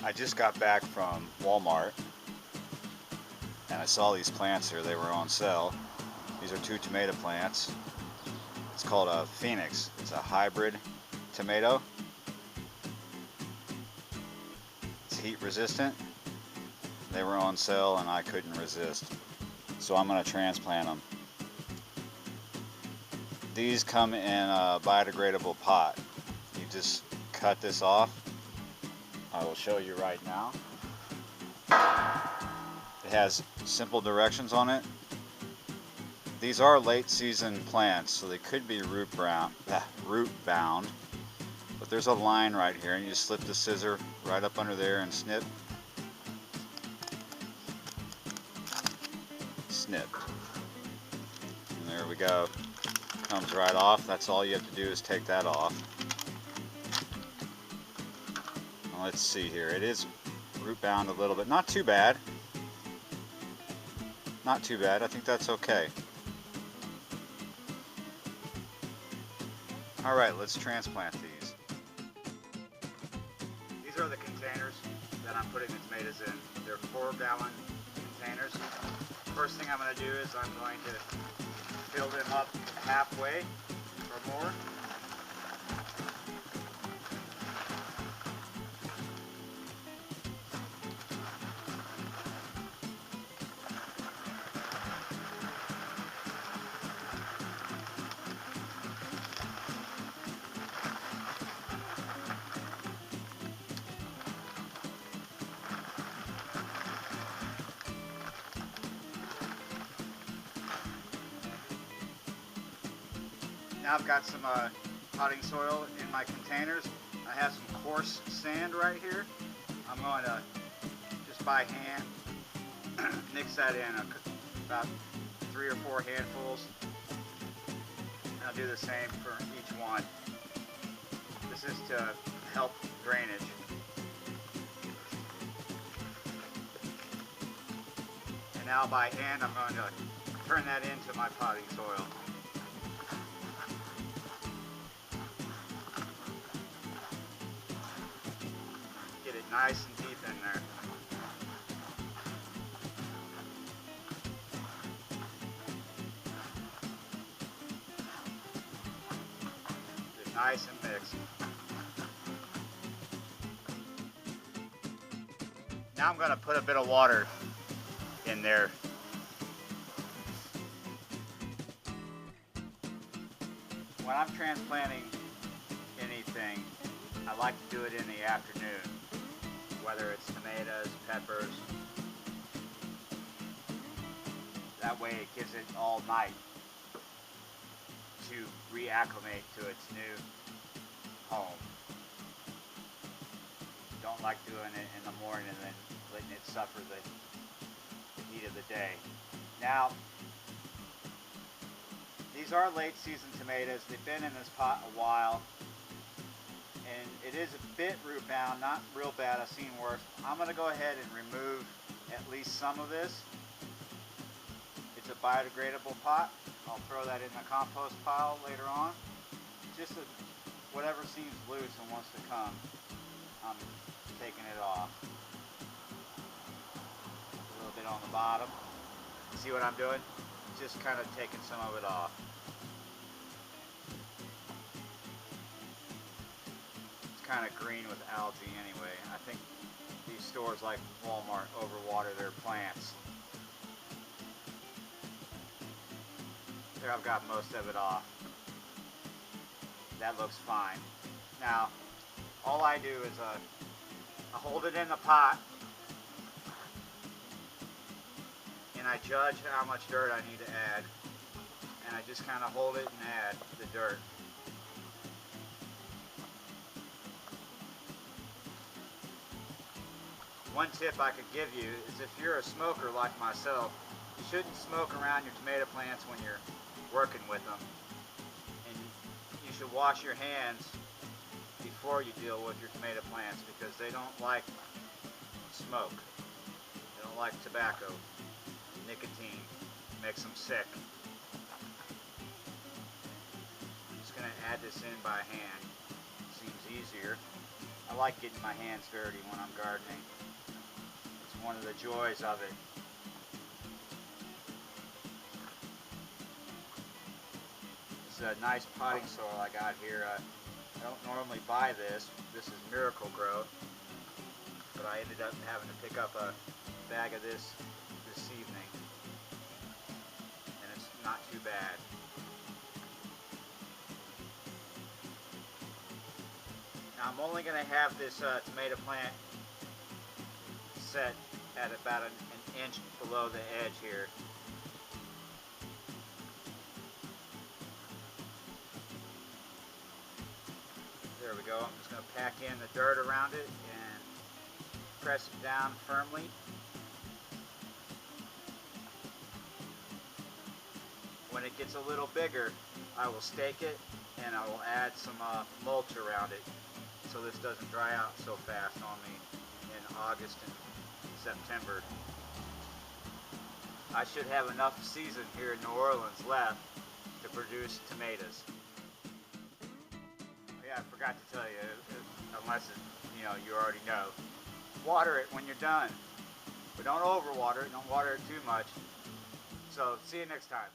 I just got back from Walmart and I saw these plants here. They were on sale. These are 2 tomato plants. It's called a Phoenix. It's a hybrid tomato. It's heat resistant. They were on sale and I couldn't resist. So I'm going to transplant them. These come in a biodegradable pot. You just cut this off. I will show you right now. It has simple directions on it. These are late season plants, so they could be root bound. But there's a line right here, and you just slip the scissor right up under there and snip. Snip. And there we go. Comes right off. That's all you have to do is take that off. Well, let's see here. It is root bound a little bit. Not too bad. Not too bad. I think that's okay. Alright, let's transplant these. These are the containers that I'm putting the tomatoes in. They're 4-gallon containers. First thing I'm going to do is I'm going to fill them up halfway or more. Now I've got some potting soil in my containers. I have some coarse sand right here. I'm going to, just by hand, mix that in about 3 or 4 handfuls. And I'll do the same for each one. This is to help drainage. And now by hand I'm going to turn that into my potting soil. Get it nice and deep in there. Get it nice and mixed. Now I'm going to put a bit of water in there. When I'm transplanting anything, I like to do it in the afternoon, whether it's tomatoes, peppers. That way it gives it all night to reacclimate to its new home. Don't like doing it in the morning and then letting it suffer the heat of the day. Now, these are late season tomatoes. They've been in this pot a while. And it is a bit root bound, not real bad. I've seen worse. I'm going to go ahead and remove at least some of this. It's a biodegradable pot. I'll throw that in the compost pile later on. Just whatever seems loose and wants to come, I'm taking it off. A little bit on the bottom. See what I'm doing? Just kind of taking some of it off. Kind of green with algae anyway. I think these stores like Walmart overwater their plants. There, I've got most of it off. That looks fine. Now, all I do is I hold it in the pot and I judge how much dirt I need to add, and I just kind of hold it and add the dirt. One tip I could give you is if you're a smoker like myself, you shouldn't smoke around your tomato plants when you're working with them. And you should wash your hands before you deal with your tomato plants because they don't like smoke. They don't like tobacco. Nicotine makes them sick. I'm just going to add this in by hand. Seems easier. I like getting my hands dirty when I'm gardening. It's one of the joys of it. It's a nice potting soil I got here. I don't normally buy this. This is Miracle Grow, but I ended up having to pick up a bag of this evening, and it's not too bad. Now I'm only going to have this tomato plant set at about an inch below the edge here. There we go. I'm just going to pack in the dirt around it and press it down firmly. When it gets a little bigger, I will stake it and I will add some mulch around it so this doesn't dry out so fast on me in August and September. I should have enough season here in New Orleans left to produce tomatoes. Yeah, I forgot to tell you, unless you already know. Water it when you're done, but don't overwater it. Don't water it too much. So see you next time.